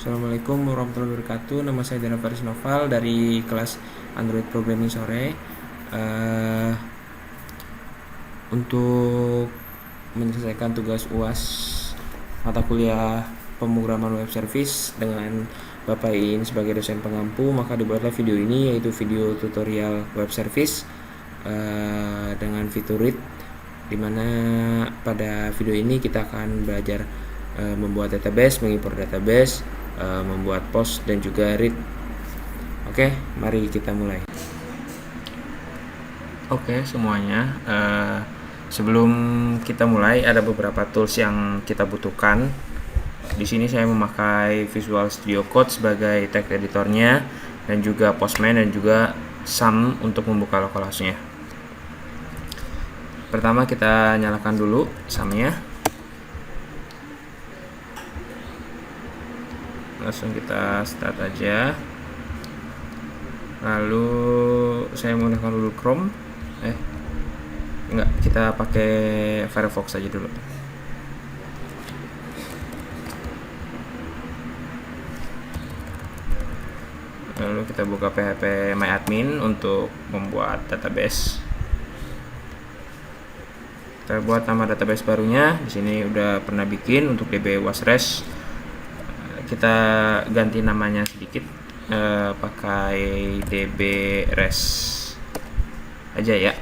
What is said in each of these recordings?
Assalamualaikum warahmatullahi wabarakatuh. Nama saya Dana Faris Noval dari kelas Android Programming sore. Untuk menyelesaikan tugas UAS mata kuliah pemrograman web service dengan Bapak Iin sebagai dosen pengampu, maka dibuatlah video ini, yaitu video tutorial web service dengan fitur read, dimana pada video ini kita akan belajar membuat database, mengimpor database, membuat post dan juga read. Oke, mari kita mulai. Oke semuanya, sebelum kita mulai ada beberapa tools yang kita butuhkan. Di sini saya memakai Visual Studio Code sebagai text editornya, dan juga Postman dan juga Sum untuk membuka localhost-nya. Pertama kita nyalakan dulu Sum-nya. Langsung kita start aja. Lalu saya menggunakan dulu Chrome. Enggak, kita pakai Firefox aja dulu. Lalu kita buka PHP MyAdmin untuk membuat database. Kita buat nama database barunya. Di sini udah pernah bikin untuk DB Wasres. Kita ganti namanya sedikit, pakai DB res aja ya.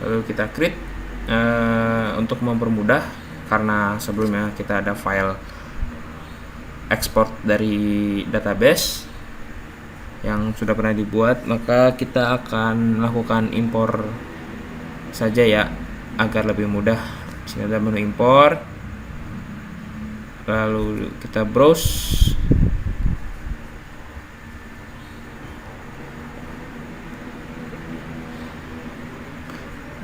Lalu kita create untuk mempermudah, karena sebelumnya kita ada file export dari database yang sudah pernah dibuat, maka kita akan melakukan impor saja ya, agar lebih mudah. Di sini ada menu impor. Lalu kita browse.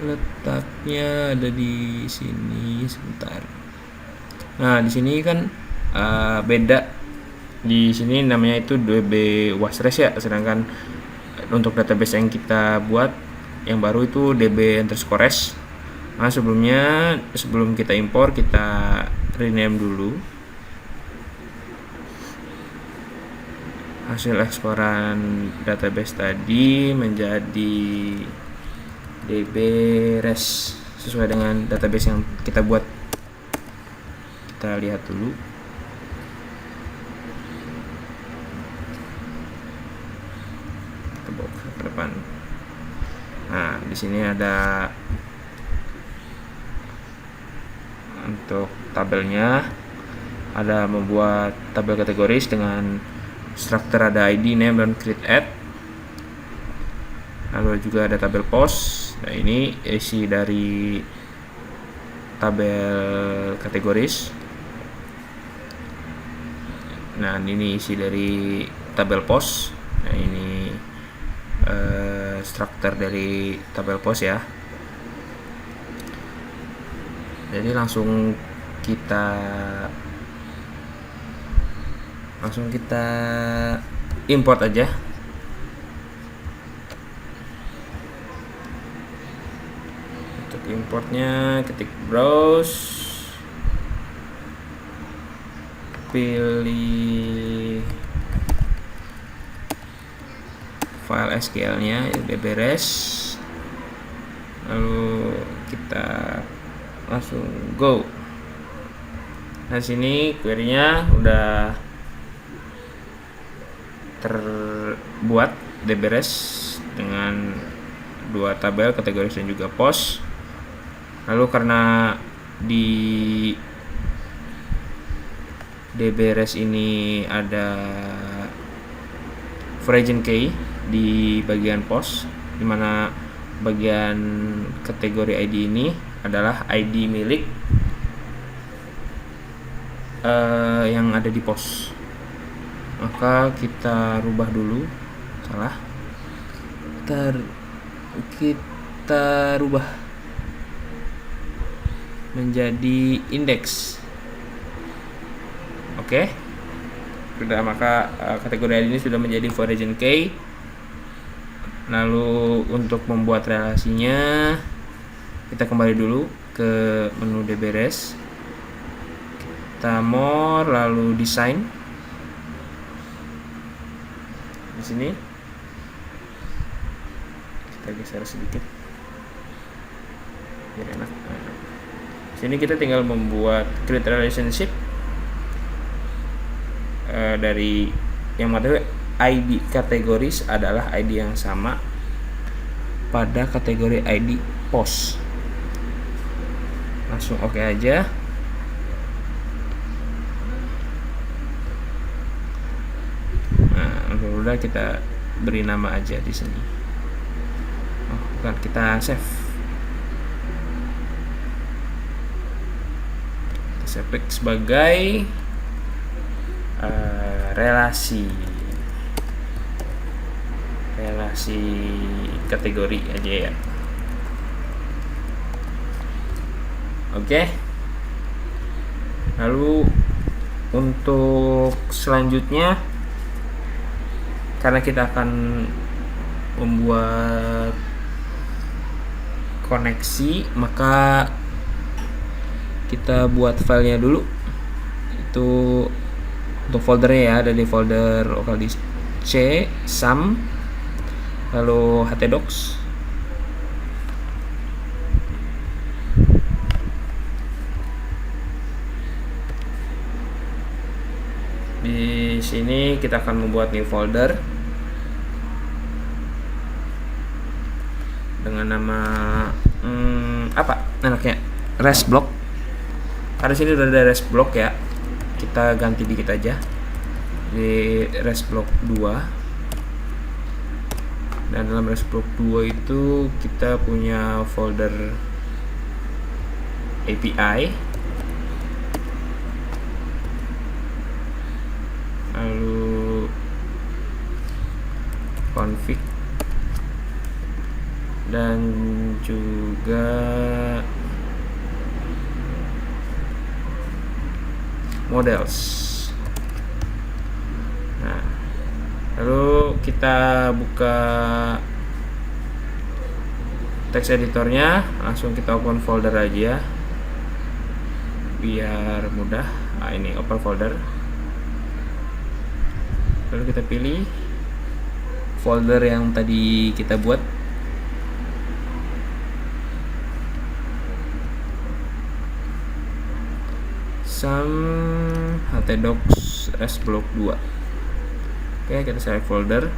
Letaknya ada di sini, sebentar. Nah, di sini kan beda. Di sini namanya itu DB Wasres ya, sedangkan untuk database yang kita buat yang baru itu DB_res. Nah, sebelum kita impor, kita rename dulu hasil eksporan database tadi menjadi DB res sesuai dengan database yang kita buat. Kita lihat dulu. Kita bawa ke depan. Nah, di sini ada untuk tabelnya, ada membuat tabel kategoris dengan struktur, ada ID, name, dan create add. Lalu juga ada tabel post. Nah, ini isi dari tabel kategoris. Nah, ini isi dari tabel post. Nah, ini struktur dari tabel post ya. Jadi langsung kita import aja. Untuk importnya ketik browse, pilih file SQL-nya DB_res, lalu kita langsung go. Nah, sini query-nya udah terbuat DB_res dengan dua tabel kategoris dan juga post. Lalu karena di DB_res ini ada origin key di bagian post, dimana bagian kategori ID ini adalah ID milik yang ada di post. Maka kita rubah dulu, kita rubah menjadi index. Oke. Sudah, maka kategori ID ini sudah menjadi origin key. Lalu untuk membuat relasinya, kita kembali dulu ke menu DB_res. kita more, lalu design. Di sini kita geser sedikit biar enak. Sini kita tinggal membuat create relationship dari yang mengatakan ID kategoris adalah ID yang sama pada kategori ID post. Langsung oke aja. Nah, udah kita beri nama aja di sini. Oh, bukan, kita save. Kita save sebagai relasi kategori aja ya. Oke. Lalu untuk selanjutnya, karena kita akan membuat koneksi, maka kita buat filenya dulu. Itu untuk foldernya ya, ada di folder lokal disk C, SAM, lalu htdocs. Di sini kita akan membuat new folder dengan nama apa enaknya, rest block. Karena sini udah ada rest block ya, kita ganti dikit aja di rest block 2. Dan dalam rest block 2 itu kita punya folder API, lalu config, dan juga models. Nah, lalu kita buka text editornya, langsung kita open folder aja biar mudah. Nah, ini open folder, lalu kita pilih folder yang tadi kita buat. SAM htdocs rest block 2. Oke, kita select folder.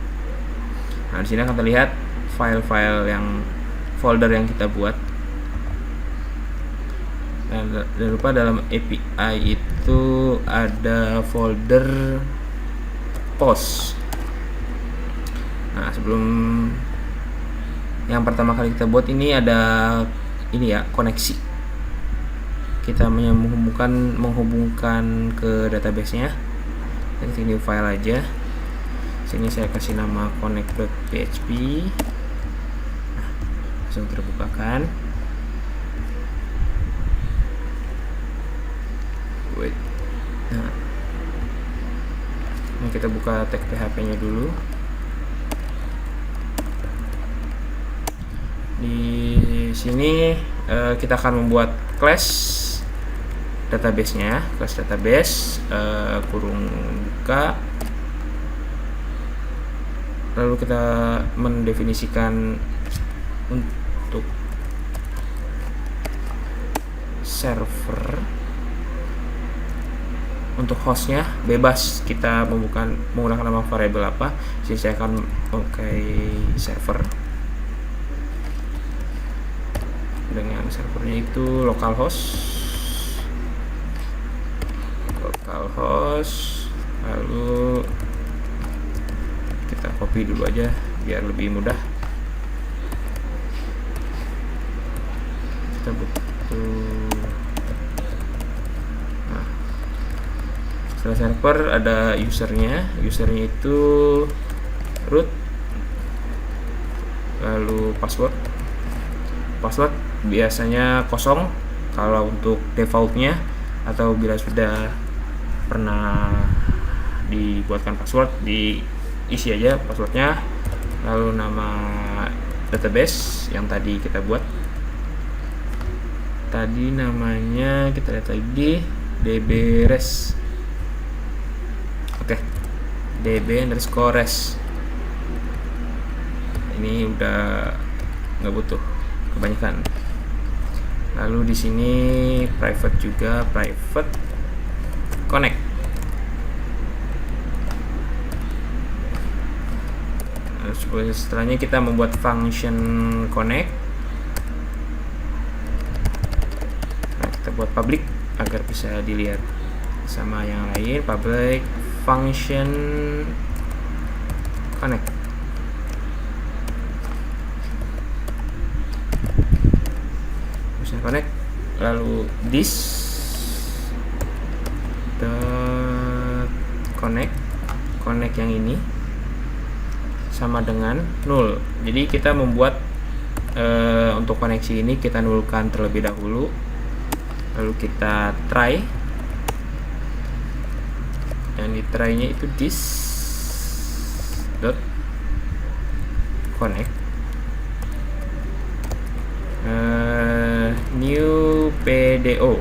Nah, di sini akan terlihat file-file yang folder yang kita buat. Dan jangan lupa dalam API itu ada folder post. Nah, sebelum yang pertama kali kita buat ini ada ini ya, koneksi. Kita menghubungkan ke database-nya. Kita ketik new file aja. Sini saya kasih nama connect.php. Nah, langsung terbukakan. Wait. Nah, ini kita buka tag PHP-nya dulu. Di sini kita akan membuat class database-nya, class database, kurung buka, lalu kita mendefinisikan untuk server. Untuk hostnya bebas kita menggunakan nama variabel apa. Jadi saya akan pakai server, dengan servernya itu localhost, lalu kita copy dulu aja biar lebih mudah. Kita butuh, nah, setelah server ada usernya itu root, lalu password biasanya kosong kalau untuk defaultnya, atau bila sudah pernah dibuatkan password diisi aja passwordnya, lalu nama database yang tadi kita buat. Tadi namanya kita lihat lagi, dbRes. Oke, db_res. Ini udah nggak butuh kebanyakan. Lalu di sini private juga, private connect. Setelahnya kita membuat function connect. Nah, kita buat public agar bisa dilihat sama yang lain. Public function connect. Function connect. Lalu this dot connect yang ini sama dengan null. Jadi kita membuat untuk koneksi ini kita nullkan terlebih dahulu, lalu kita try, dan di try nya itu this dot connect new pdo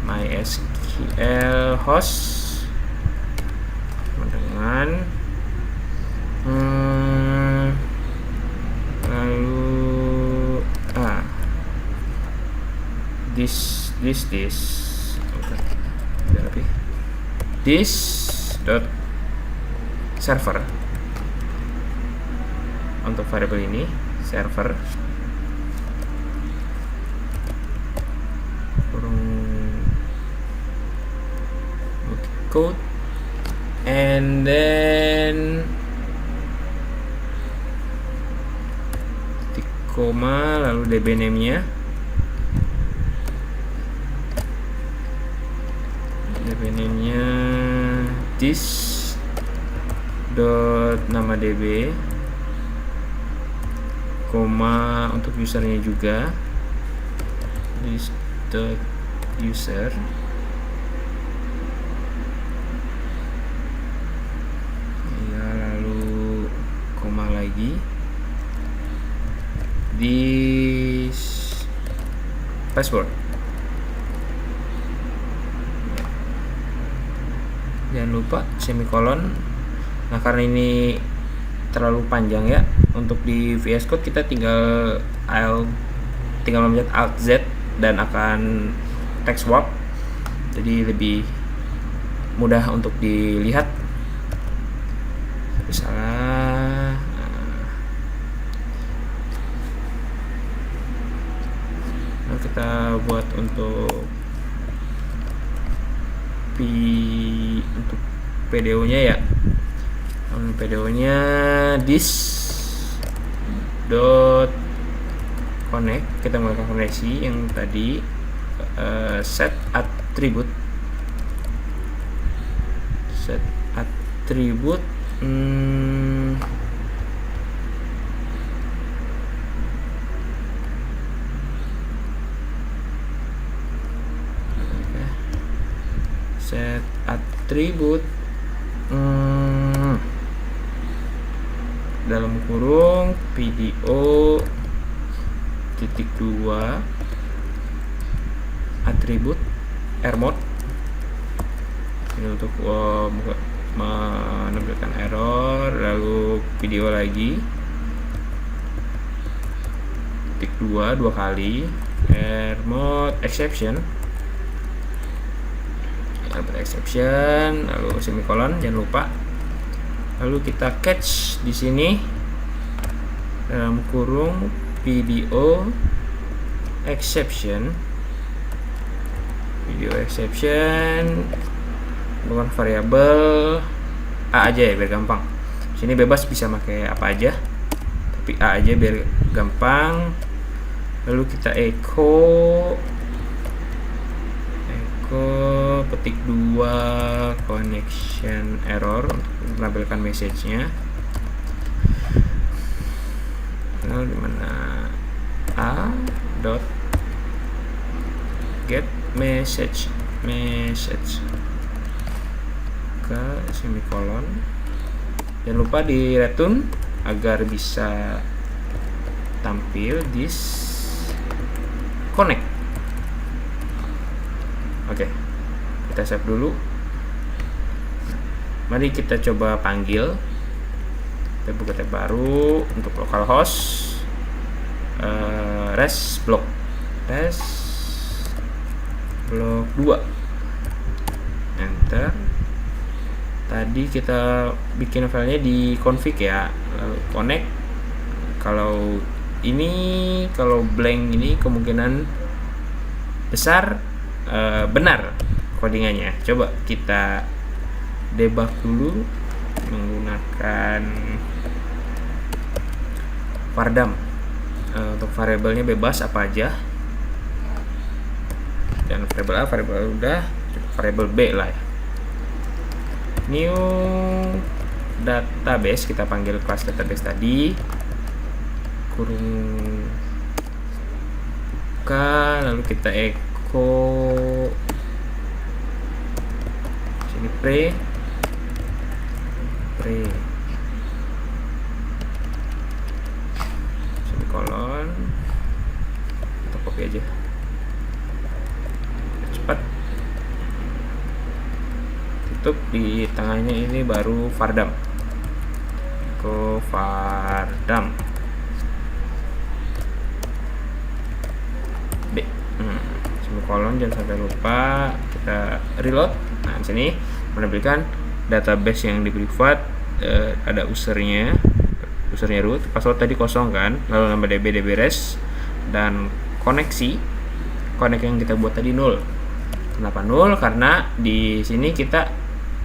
MySQL host dengan lalu this okay. This dot server. Untuk variabel ini server code, and then titik koma, lalu db name nya this dot nama db, koma untuk usernya juga this dot user, ya, lalu koma lagi this password. Jangan lupa semikolon. Nah, karena ini terlalu panjang ya, untuk di VS Code kita tinggal memencet Alt Z dan akan text swap, jadi lebih mudah untuk dilihat. Tapi salah. Nah, kita buat untuk PDO nya ya. PDO nya this dot connect, kita melakukan koneksi yang tadi, set attribute set attribute dalam kurung PDO titik 2 atribut error ini untuk menampilkan error, lalu video lagi titik 2 dua kali error exception, lalu semikolon, jangan lupa. Lalu kita catch di sini dalam kurung video exception bukan variabel A aja ya biar gampang. Sini bebas bisa pakai apa aja, tapi A aja biar gampang. Lalu kita echo petik 2 connection error untuk menampilkan message-nya. Lalu dimana a dot get message ke semikolon. Jangan lupa di return agar bisa tampil this connect. Oke, kita save dulu. Mari kita coba panggil. Kita buka tab baru untuk localhost, res block 2, enter. Tadi kita bikin filenya di config ya, lalu connect. Kalau blank ini kemungkinan besar benar codingannya. Coba kita debug dulu menggunakan vardam. Untuk variabelnya bebas apa aja, dan variabel A, variabel A udah, variabel B lah ya. New database, kita panggil kelas database tadi, kurung buka, lalu kita echo sini pre semikolon, kita copy aja cepat, tutup. Di tengahnya ini baru vardam, vardam B, semikolon, jangan sampai lupa. Kita reload. Nah, di sini menampilkan database yang di privat, ada usernya root, password tadi kosong kan, lalu nama db res, dan koneksi yang kita buat tadi 0. Kenapa 0? Karena di sini kita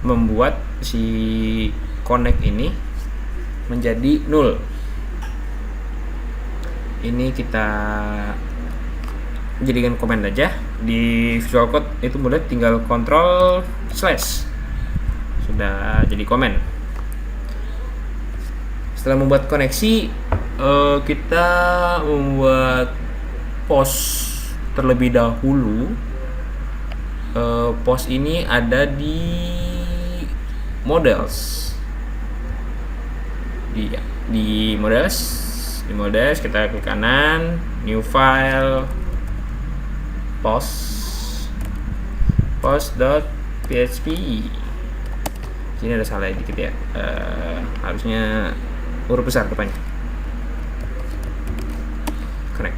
membuat si connect ini menjadi 0. Ini kita jadikan komen aja. Di Visual Code itu mudah, tinggal Ctrl/, sudah jadi komen. Setelah membuat koneksi, kita membuat post terlebih dahulu. Post ini ada di models, di models kita klik kanan, new file, post.php. Sini ada salah dikit ya, harusnya huruf besar depannya. Connect.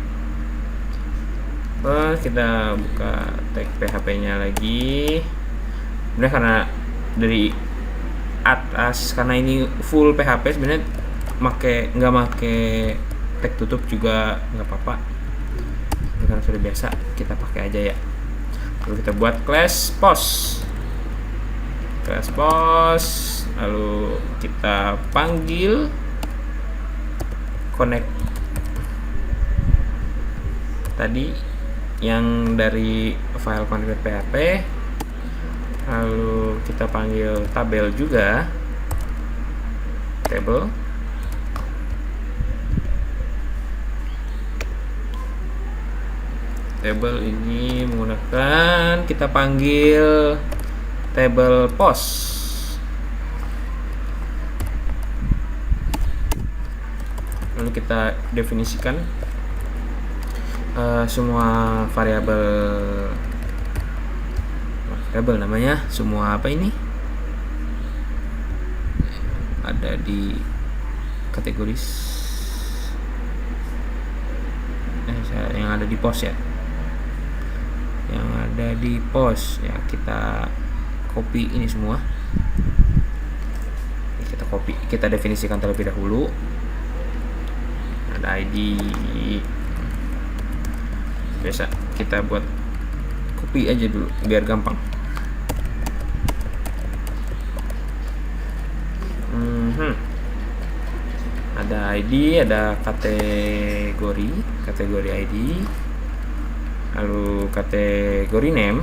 Kita buka tag PHP nya lagi. Sebenarnya karena dari atas, karena ini full PHP, sebenarnya nggak make tag tutup juga nggak apa-apa. Karena sudah biasa, kita pakai aja ya. Lalu kita buat class post, lalu kita panggil connect tadi yang dari file config PHP, lalu kita panggil tabel juga, table ini menggunakan, kita panggil table post, lalu kita definisikan semua variabel namanya, semua apa ini ada di kategoris yang ada di post ya, kita copy ini semua, kita definisikan terlebih dahulu. Ada ID, biasa kita buat copy aja dulu biar gampang. Ada ID, ada kategori ID, lalu kategori name,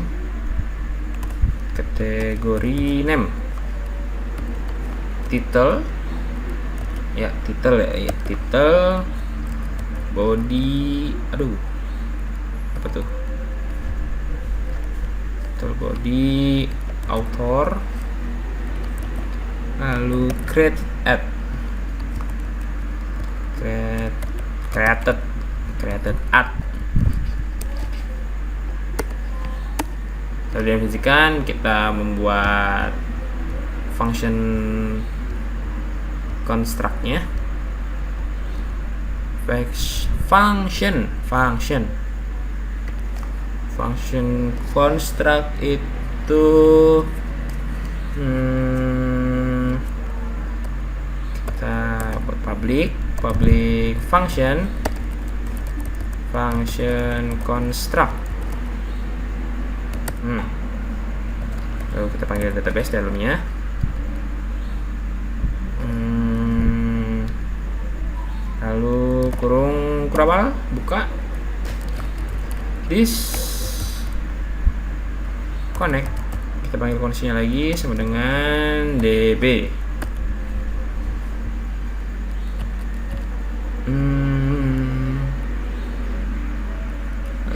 title, body, apa tuh, title, body, author, lalu created at, Setelah didefinisikan, kita membuat function construct-nya. Function construct itu kita buat public function construct. Lalu kita panggil database dalamnya. Lalu kurung kurabal, buka this connect, kita panggil kondisinya lagi sama dengan db.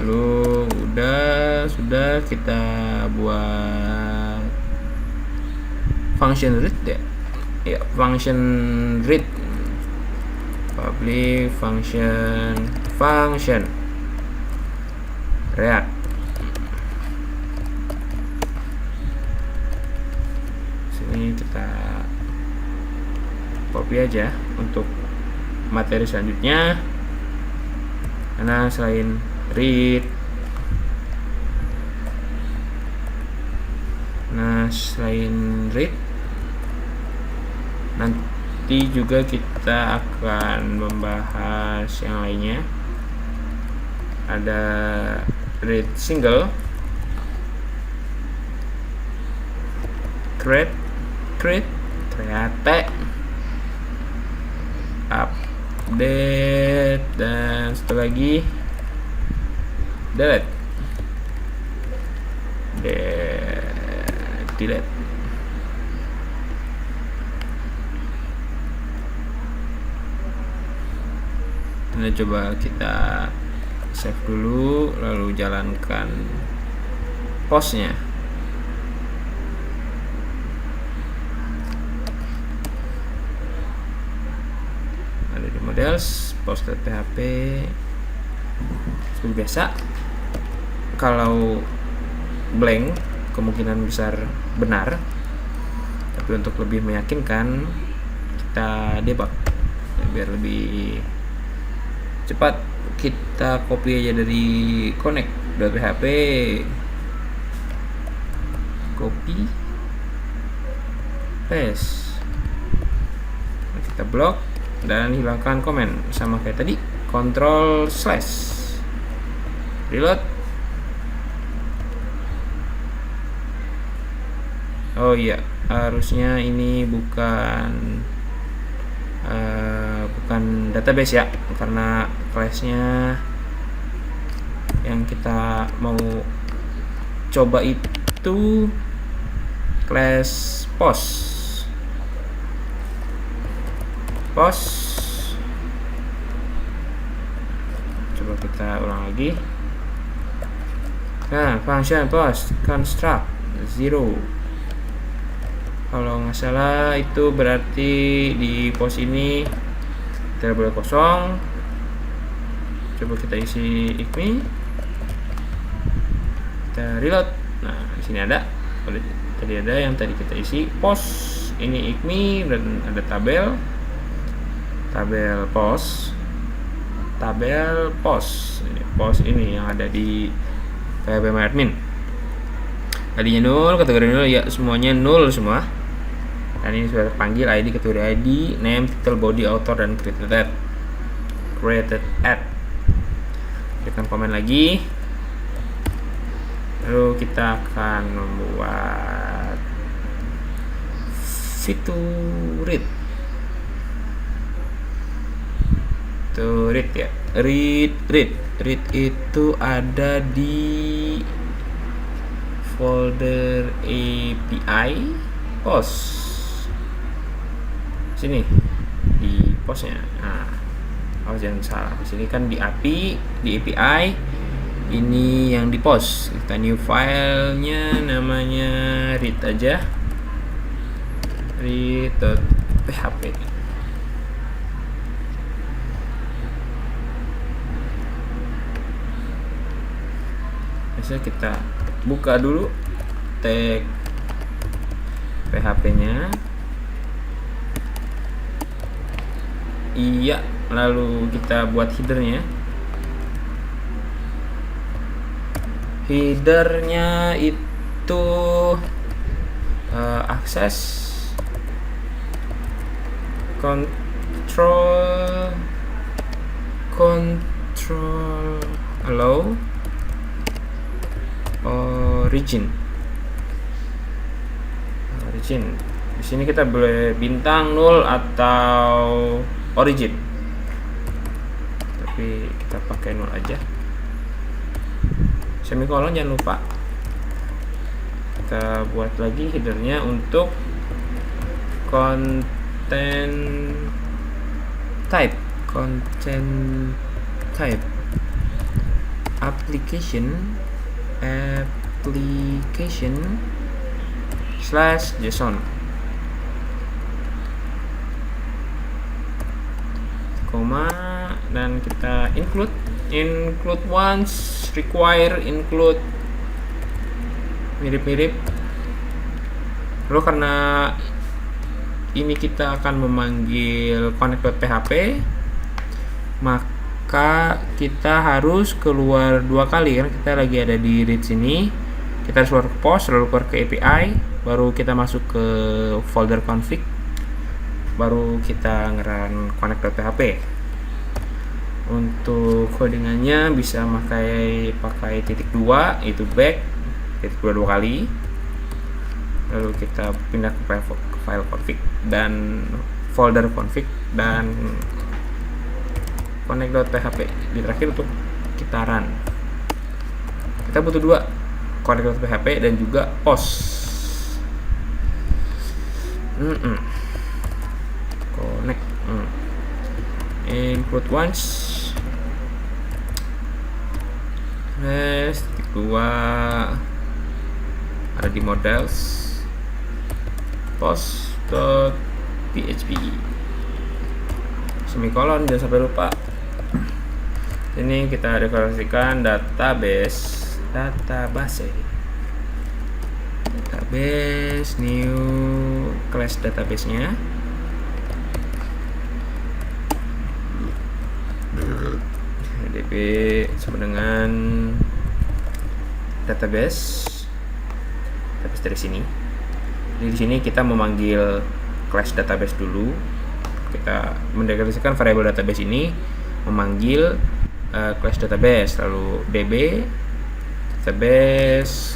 Lalu sudah kita buat function read ya, function read public function read. Sini kita copy aja untuk materi selanjutnya, karena selain read, nanti juga kita akan membahas yang lainnya. Ada read single, create, update, dan satu lagi delete. Nah, coba kita save dulu, lalu jalankan postnya. Ada di models post.php. Seperti biasa, kalau blank kemungkinan besar benar, tapi untuk lebih meyakinkan kita debug biar lebih cepat. Kita copy aja dari connect.php, copy paste, kita blok dan hilangkan komen sama kayak tadi, Ctrl/ reload. Oh iya, harusnya ini bukan database ya, karena class-nya yang kita mau coba itu class post. Coba kita ulang lagi. Nah, function post construct 0. Kalau nggak salah itu berarti di post ini tidak boleh kosong. Coba kita isi ICME, kita reload. Nah, di sini ada, tadi ada yang tadi kita isi post, ini ICME, dan ada tabel post. Ini post ini yang ada di phpMyAdmin. ID-nya 0, kategori 0 ya, semuanya 0 semua. Dan ini sudah terpanggil ID, kategori ID, name, title, body, author, dan created at. Tekan komen lagi. Lalu kita akan membuat fitur read. Ya, read itu ada di folder API post. Sini di postnya. Nah, jangan salah, di sini kan di API, ini yang di post. Kita new filenya namanya read aja, read.php. Biasanya kita buka dulu tag PHP-nya. Iya, lalu kita buat headernya. Headernya itu akses control allow origin. Di sini kita boleh bintang, 0 atau origin, tapi kita pakai 0 aja. Semikolon jangan lupa. Kita buat lagi headernya untuk content type application/json, koma, dan kita include once, require, include, mirip-mirip. Lalu karena ini kita akan memanggil connect.php, maka kita harus keluar 2 kali, karena kita lagi ada di read sini. Kita harus keluar ke post, lalu keluar ke API, baru kita masuk ke folder config, baru kita nge-run connect.php. Untuk codingannya bisa pakai !2, itu back, !2 kali, lalu kita pindah ke file config dan folder config dan connect.php di terakhir untuk kita run. Kita butuh 2, connect.php dan juga post. Connect include once, !2 ada di models, post.php, semikolon, jangan sampai lupa. Ini kita deklarasikan database new class database-nya. DB sama dengan database dari sini. Di sini kita memanggil class database dulu. Kita mendeklarasikan variabel database ini memanggil class database, lalu db database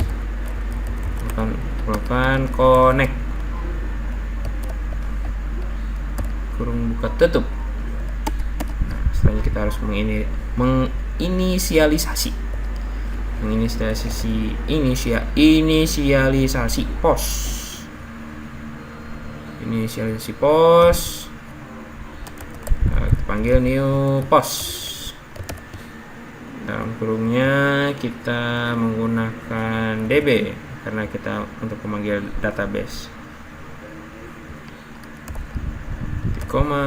melakukan connect kurung buka tutup. Nah, selanjutnya kita harus menginisialisasi post. Inisialisasi post. Nah, kita panggil new post. Dalam kurungnya kita menggunakan db karena kita untuk memanggil database. Koma,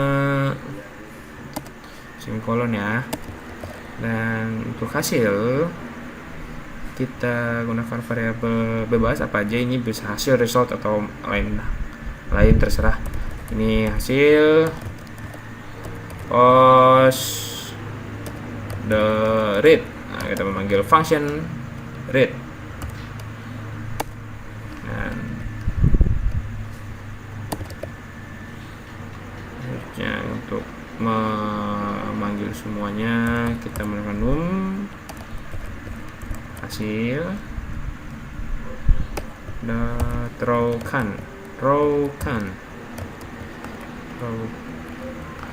semikolon ya. Dan untuk hasil kita gunakan variabel bebas apa aja, ini bisa hasil, result, atau lain terserah. Ini hasil post the read. Nah, kita memanggil function read. Dan untuk memanggil semuanya kita menggunakan num hasil throw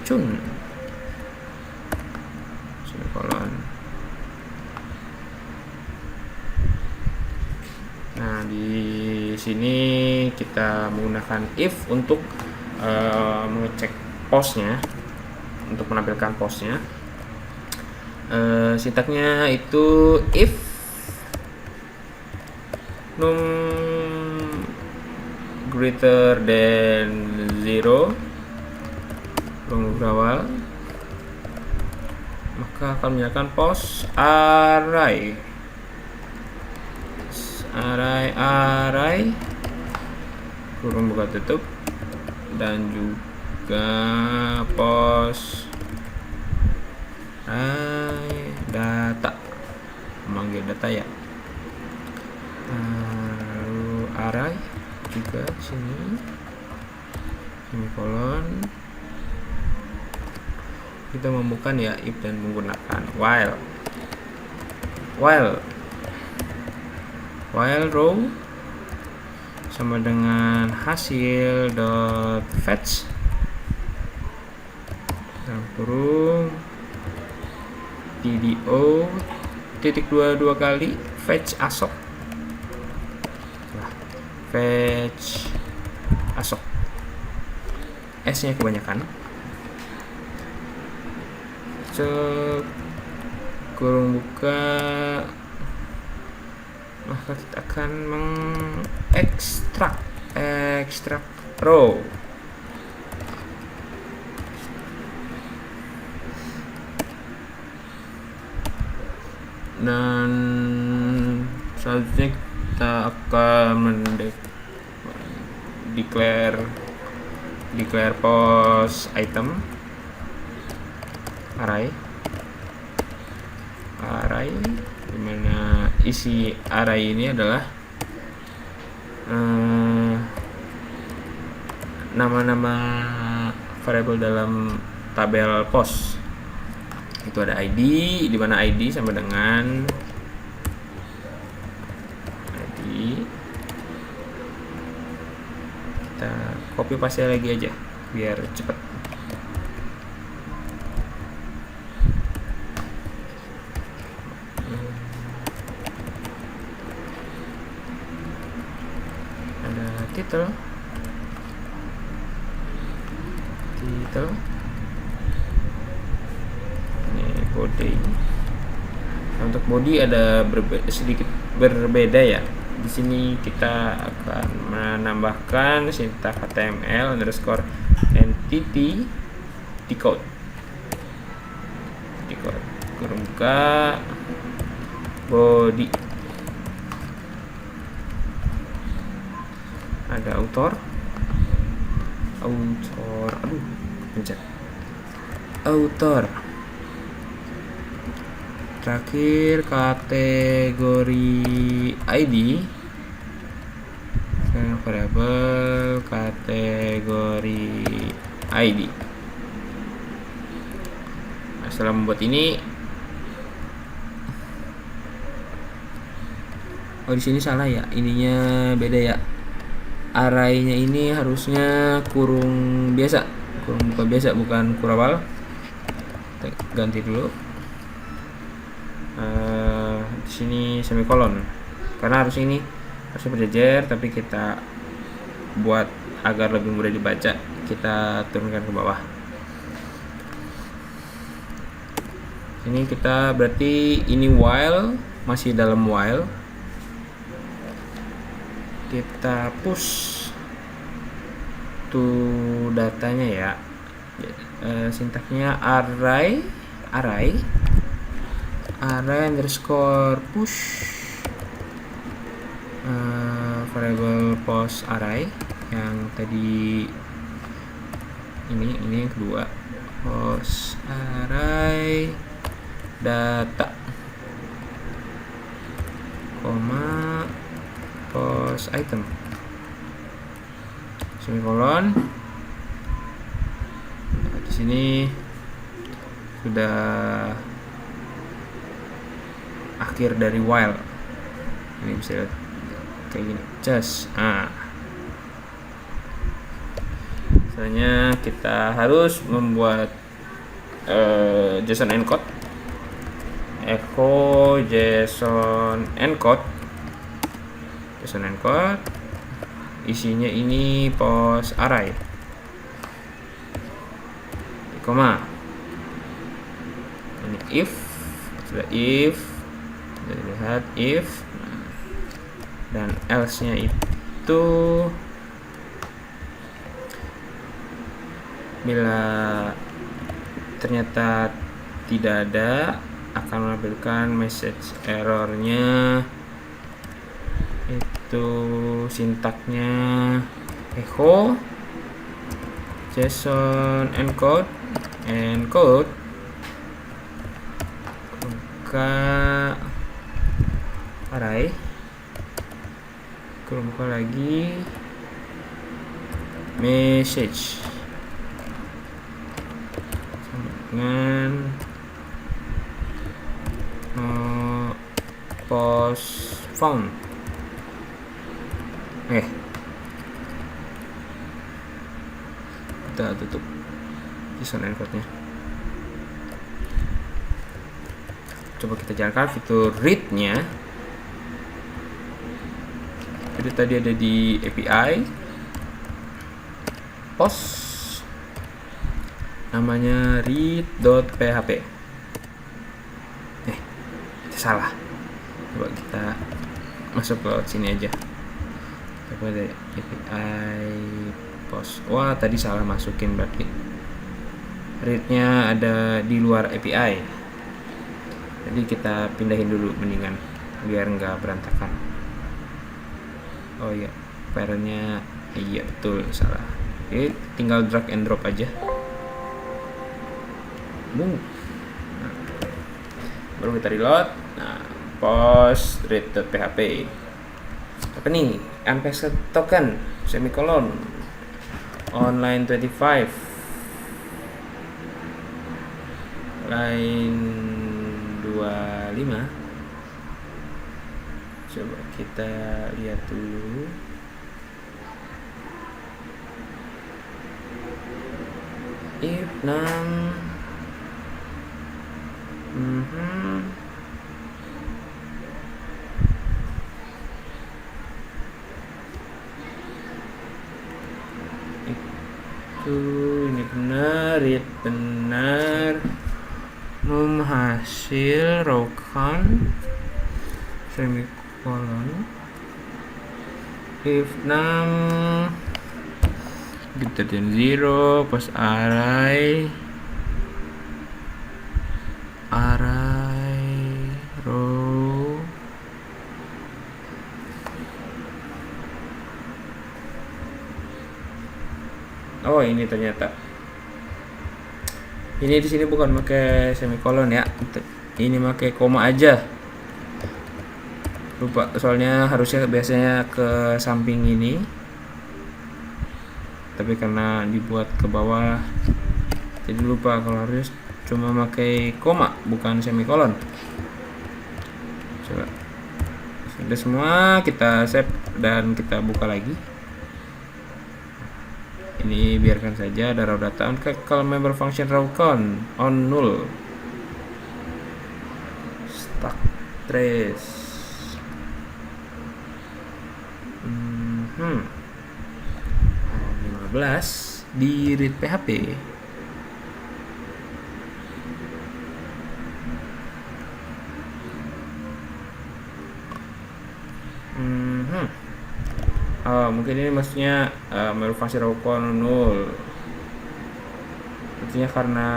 cun semikolon. Nah, di sini kita menggunakan if untuk mengecek postnya, untuk menampilkan postnya. Sintaknya itu if num greater than 0 berawal, maka akan menyalakan post array array kurung buka tutup, dan juga post data, memanggil data ya. Lalu array juga sini semikolon, kita membuka ya if dan menggunakan while row sama dengan hasil dot fetch dalam kurung TDO titik dua kali fetch asok. Fetch asok, S nya kebanyakan. Kurung buka, maka kita akan mengekstrak row. Dan selanjutnya kita akan declare post item array dimana isi array ini adalah nama-nama variabel dalam tabel post. Itu ada ID, di mana ID sama dengan ID. Kita copy paste lagi aja biar cepat. Ada title. Body. Nah, untuk body ada sedikit berbeda ya. Di sini kita akan menambahkan sintak HTML underscore entity decode kurung buka body. Ada author terakhir kategori ID dan variabel kategori ID. Nah, setelah membuat ini, di sini salah ya, ininya beda ya. Array-nya ini harusnya kurung biasa, kurung buka biasa, bukan kurawal. Kita ganti dulu. Di sini semikolon, karena harus ini harusnya berjejer, tapi kita buat agar lebih mudah dibaca, kita turunkan ke bawah. Ini kita berarti ini while, masih dalam while. Kita push to datanya ya. Sintaknya array underscore push variable post array yang tadi ini yang kedua, post array data koma post item semikolon. Di sini sudah akhir dari while. Ini bisa lihat kayak gini, just misalnya kita harus membuat JSON encode, echo JSON encode, isinya ini post array, koma ini if, sudah if, jadi lihat if, dan else nya itu bila ternyata tidak ada, akan menampilkan message errornya itu sintaknya echo JSON encode buka array, buka lagi message sama dengan post found. Kita tutup JSON encode-nya. Coba kita jalankan fitur read-nya. Jadi tadi ada di API post, namanya read.php. Itu salah. Coba kita masuk ke sini aja. Coba dari API post. Wah, tadi salah masukin berarti. Read-nya ada di luar API. Jadi kita pindahin dulu mendingan biar nggak berantakan. Oh iya, parentnya iya betul salah. Oke, tinggal drag and drop aja. Boom. Nah, baru kita reload. Nah, post read.php. Apa nih? Unpacked token semicolon online 25 line 25. Coba kita lihat dulu. If none itu ini benar, read benar, menghasil rokan semicolon if num greater than 0 pas array row oh ini ternyata ini di sini bukan pakai semicolon ya, ini pakai koma aja. Lupa soalnya harusnya biasanya ke samping ini, tapi karena dibuat ke bawah jadi lupa kalau harus cuma pakai koma bukan semicolon. Coba sudah semua kita save dan kita buka lagi. Ini biarkan saja ada raw data on call member function raw count on null stack trace 15 di read PHP. Mungkin ini maksudnya member function raw count null. Artinya karena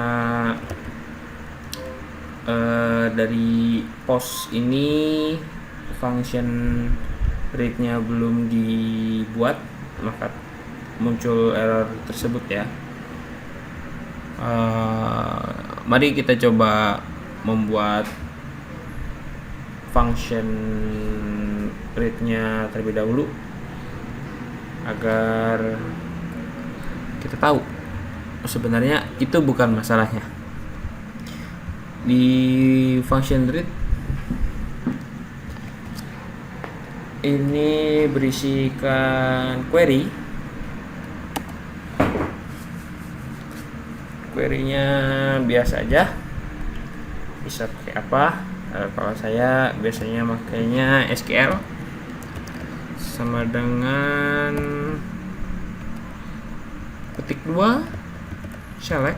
dari post ini function read-nya belum dibuat, maka muncul error tersebut ya. Mari kita coba membuat function read-nya terlebih dahulu agar kita tahu sebenarnya itu bukan masalahnya. Di function read ini berisikan query-nya biasa aja, bisa pakai apa. Kalau saya biasanya makainya SQL sama dengan ketik 2 select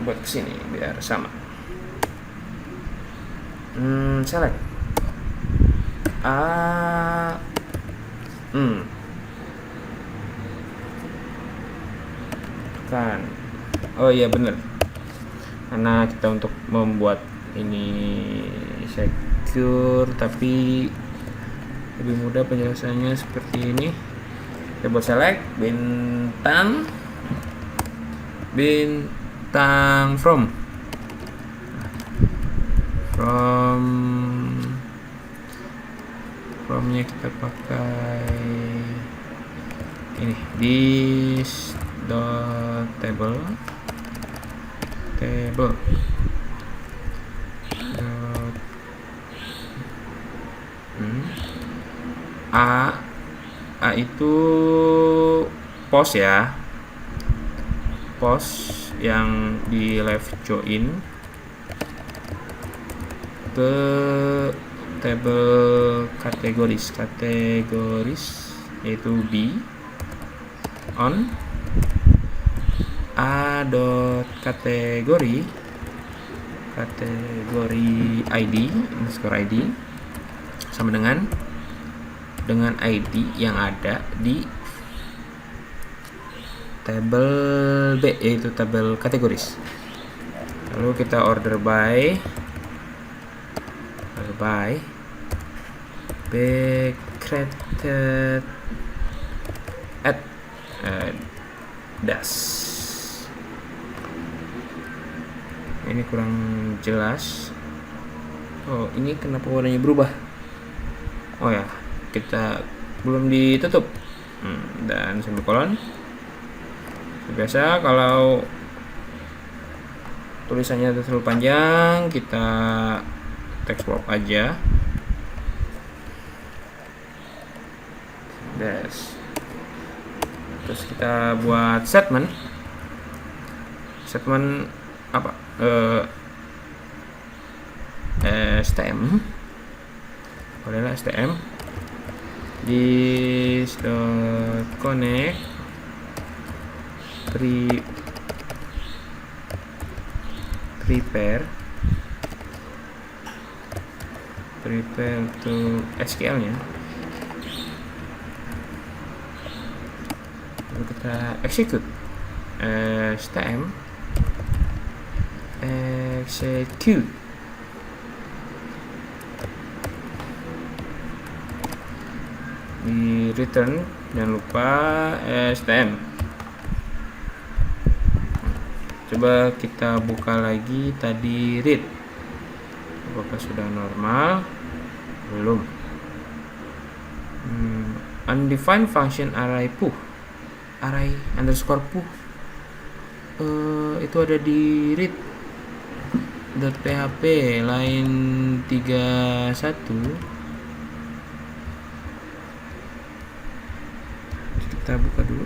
buat kesini biar sama. Select kan. Oh iya bener. karena kita untuk membuat ini secure, tapi lebih mudah penjelasannya seperti ini. Kita buat select bintang fromnya kita pakai ini this dot table A itu post ya, post yang di left join ke table kategoris yaitu B on A dot kategori ID underscore ID sama dengan ID yang ada di tabel B, yaitu tabel kategoris. Lalu kita order by created at das. Ini kurang jelas. Oh, ini kenapa warnanya berubah? Oh ya, kita belum ditutup. Dan semikolon. Biasa kalau tulisannya terlalu panjang, kita text wrap aja. Terus kita buat statement apa? STM. Bolehlah STM. This connect prepare to SQL nya. Lalu kita execute STM execute. Di return jangan lupa STM. Coba kita buka lagi tadi read, apakah sudah normal? Belum. Undefined function array underscore puh itu ada di read.php line 31. Kita buka dulu.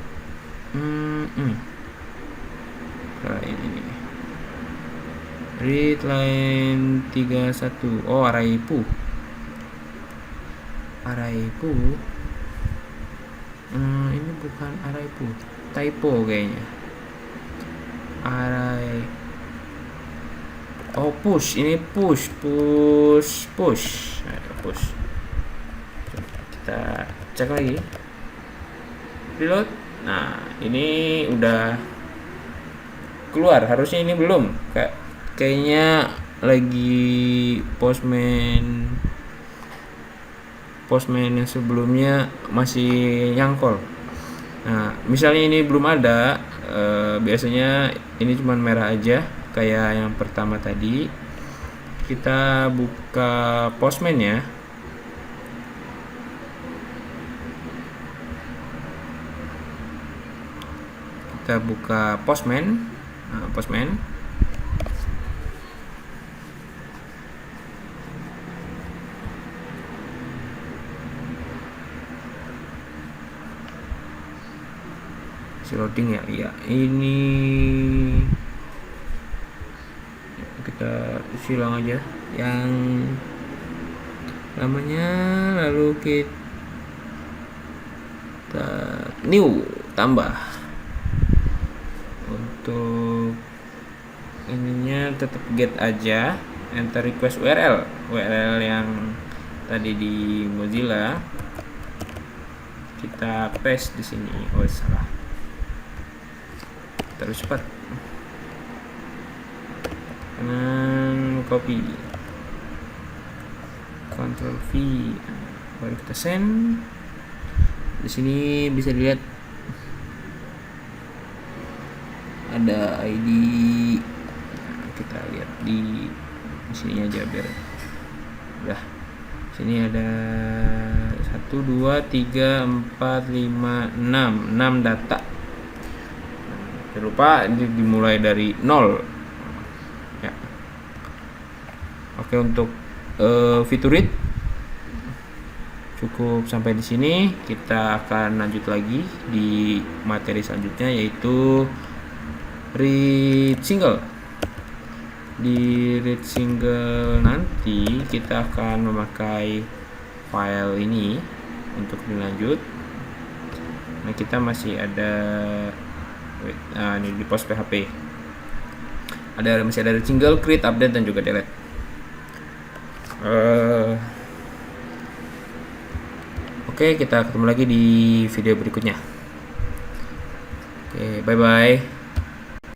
Ini read line 31. Oh, array puh. Ini bukan array puh, typo kayaknya. Array. Oh, push. Ini push. Kita cek lagi. Reload. Nah, ini udah keluar. Harusnya ini belum. Kayaknya lagi postman yang sebelumnya masih nyangkol. Nah, misalnya ini belum ada, biasanya ini cuma merah aja kayak yang pertama tadi. Kita buka postman ya. Kita buka postman. Nah, postman. Loading ya. Iya, ini kita silang aja yang namanya, lalu kita new tambah. Untuk ininya tetap get aja, enter request URL yang tadi di Mozilla kita paste di sini. Oh, salah. Terus cepat. kanan, copy, Ctrl V, baru kita send. Di sini bisa dilihat ada ID. Kita lihat di sini aja biar udah. Sini ada 1 2 3 4 5 6 data. Jangan lupa ini dimulai dari 0 ya. Oke, untuk fitur it cukup sampai di sini. Kita akan lanjut lagi di materi selanjutnya, yaitu read single. Di read single nanti kita akan memakai file ini untuk dilanjut. Nah, kita masih ada ini di post PHP. Masih ada read single, create, update, dan juga delete. Oke, kita ketemu lagi di video berikutnya. Oke, bye bye.